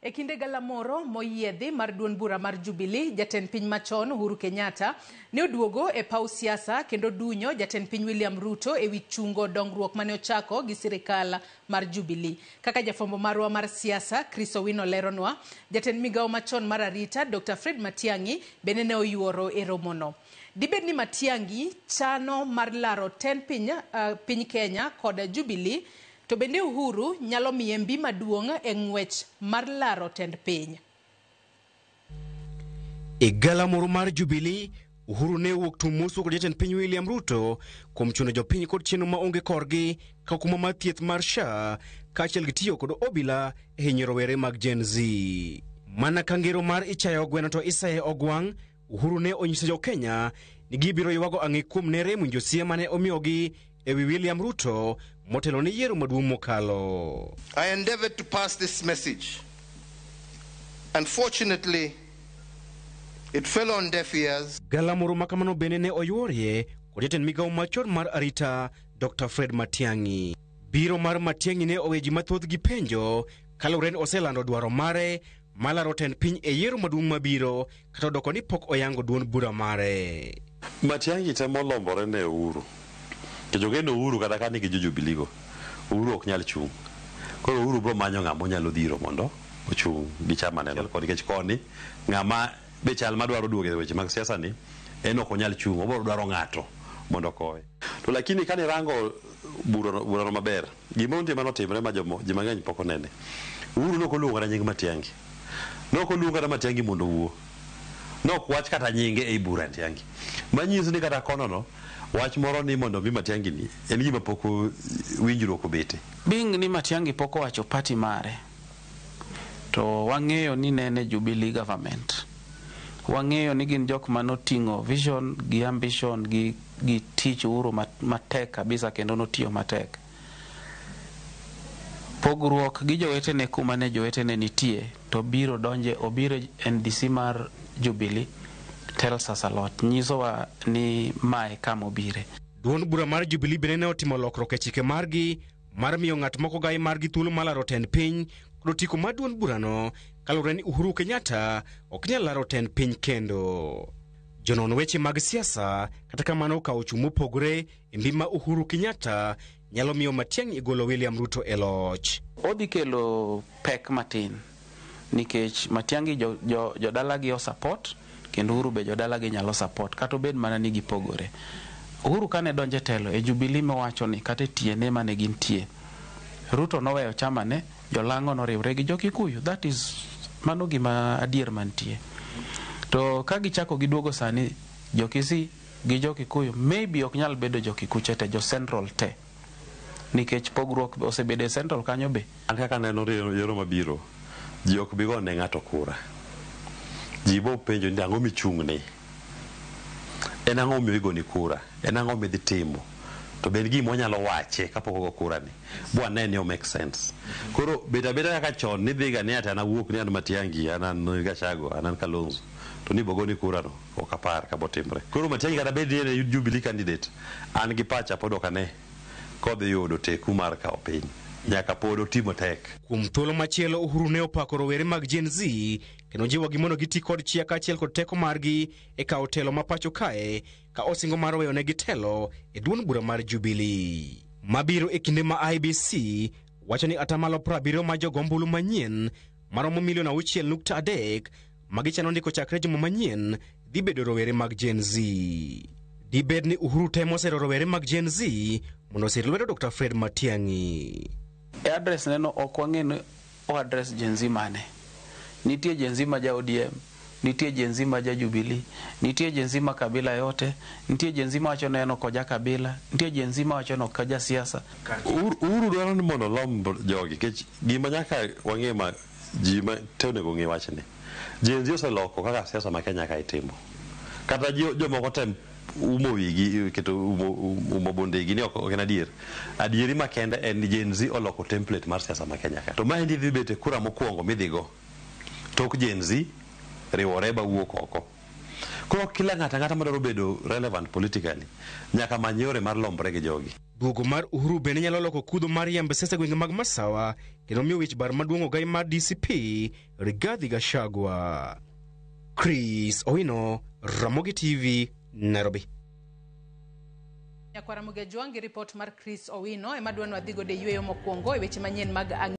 E kinde galamoro moyiedhi mar duond bura mar Jubilee, jatend piny machon Uhuru Kenyatta ne oduogo e paw siasa kendo dunyo jatend piny William Ruto e wi chungo dongruok mane ochako gi sirikal mar Jubilee. Kaka jafombo marwa mar siasa Chris Owino leronwa, jatend migawo machon mar arita Dr. Fred Matiang'i bende ne oyuoro e romono. Dibed ni Matiang'i chano mar laro piny Kenya kod Jubilee, to bende Uhuru nyalo miye mbi maduong' e ng'wech mar laro tend piny. E galamoro mar Jubilee, Uhuru ne wuok tumuso kod jatend piny William Ruto kuom chuno jopiny kod chenro maonge korgi ka kuma mar thieth mar SHA kaachiel gi tiyo kod obila e hinyo rowere mag Gen Z. Mana ka ngero mar ichayo gweno to isaye ogwang', Uhuru ne onyiso jo Kenya ni gibiro ywago ang'e kuom nere mwinjo sie mane omiyogi e wi William Ruto motelo ni yiero maduong' mokalo. I endeavored to pass this message. Unfortunately, it fell on deaf ears. Galamoro makamano bende ne oyuorie kod jatend migawo machon mar arita Dr. Fred Matiang'i. Biro mar Matiang'i ne oweji mathoth gi penjo kaluwore ni oselando dwaro mare malaro tend piny e yiero maduong' mabiro kata doko ni pok oyango duond bura mare. Matiang'i temo lombore ne Uhuru. Kejogeno Uhuru kata ka nigi Jubilee go, Uhuru ok nyal chung'. Koro Uhuru bro manyo ng'ama nyalo dhiro mondo ochung' gi chama ne kod nikech koni ng'ama be chal madwaro duoge weche mag siasa ni en ok onyal chung', obro dwaro ng'ato mondo kowe. To lakini kani rango bura maber, gima untie manotimre ma ji mang'eny pok onene. Uhuru no koluongo na nying Matiang'i. No koluongo na Matiang'i mondo wuo. No kwach kata nyinge e bura Matiang'i. Manyiso ni kata kono no wach moro ni mondo mi Matiang'i ni en gima poko winjruok obete. Bing ni Matiang'i poko wacho party mare. To wang'eyo ni nene Jubilee government. Wang'eyo ni gin jok manoting'o vision gi ambition gi tich Uhuru matek kabisa kendo notiyo matek. Pogruok gi jowetene kuma ne jowetene nitie to obiro NDC mar Jubilee tells us a lot. Nyisowa ni mae kama obire. Duond bura mar Jubilee bende ne otimo lokruok e chike margi mar miyo ng'at moko gai margi thuolo malaro tend piny kod otiko mar duond burano kaluwore ni Uhuru Kenyatta ok nyal laro tend piny kendo. Jonon weche mag siasa kata kamano okawo chung' mopogore e mbi ma Uhuru Kenyatta nyalo miyo Matiang'i golo William Ruto e loch. Odhi kelo pek matin nikech Matiang'i jodalagi o support kendo Uhuru be jodalagi nyalo support kata obed mana ni gipogore. Uhuru kane donje telo e Jubilee mowacho ni kata tiene mane gintie, Ruto noweyo chama ne, jolango noriwre gi jo-Kikuyu. That is mano gima adier mantie. To ka gichako giduogo sani jo-Kisii gi jo-Kikuyu, maybe ok nyal bedo jo-Kikuyu te, jo-Central te. Nikech pogruok osebedo e Central kanyo be. An kaka neno yiero mabiro, ji ok bi gone ng'ato kura. Ji bo penjo ni ang'o michung'ne. En ang'o miyo igoni kura. En ang'o midhi timo. To ben gima onyalo wache kapok ogo kura ni. Bo ane ni o make sense. Koro beda kaka chon ni dhiga ni ati an awuok ni an Matiang'i, an Gachagua, an Kalonzo. To ni bogoni kura no ok apar ka botimre. Koro Matiang'i kata bed ni en Jubilee candidate, an gi pacha pod ok ane kodhi yudo teku mar kawo piny. Nyaka pod otimo tek. Kuom thuolo machielo Uhuru ne opako rowere mag Gen Z kendo jiwogi mondo giti kod chia kaachiel kod teko margi e kawo telo ma pacho kae ka osingo mar weyo negi telo e duond bura mar Jubilee. Mabiro e kinde ma IEBC wacho ni atamalo 70 ma jogombulu manyien maromo milion 6.3 magichano ndiko chakre juma manyien dhi bedo rowere mag Gen Z. Dibed ni Uhuru temo sero rowere mag Gen Z mondo osir lwedo Dr. Fred Matiang'i. E address neno ok wang'e o address Gen Z mane. Nitie Gen Z ma ja ODM, nitie Gen Z ma ja Jubilee, nitie Gen Z ma kabila yote, nitie Gen Z ma wacho neno koja kabila, nitie Gen Z ma wacho no kaja siasa. Uhuru dwaro ni mondo lomb jogi kech gima nyaka wang'e ma ji ma teonego ng'e wachni. Gen Z oseloko kaka siasa ma Kenya ka itimo. Kata jomoko tem umo wigi keto umo bondegi ni ok en adier. Adieri makende en Gen Z oloko template mar siasa ma Kenya ka. To ma endi dhi bete kura mokwongo midhigo. Tok Gen Z riwore ba wuok oko. Koro kila ng'ata madwaro bedo relevant politically nyaka many yore mar lombre gi jogi. Duogo mar Uhuru bende nyalo loko kudho mar yembe siasa gwenge mag Masawa kendo miyo wich bar maduong' ogai mar DCP Rigathi Gachagua. Chris Owino, Ramogi TV, Nairobi. Nyakwara Muge Jwangi, report mar Chris Owino ema dwano adhigo de yueyo mokwongo e weche manyien mag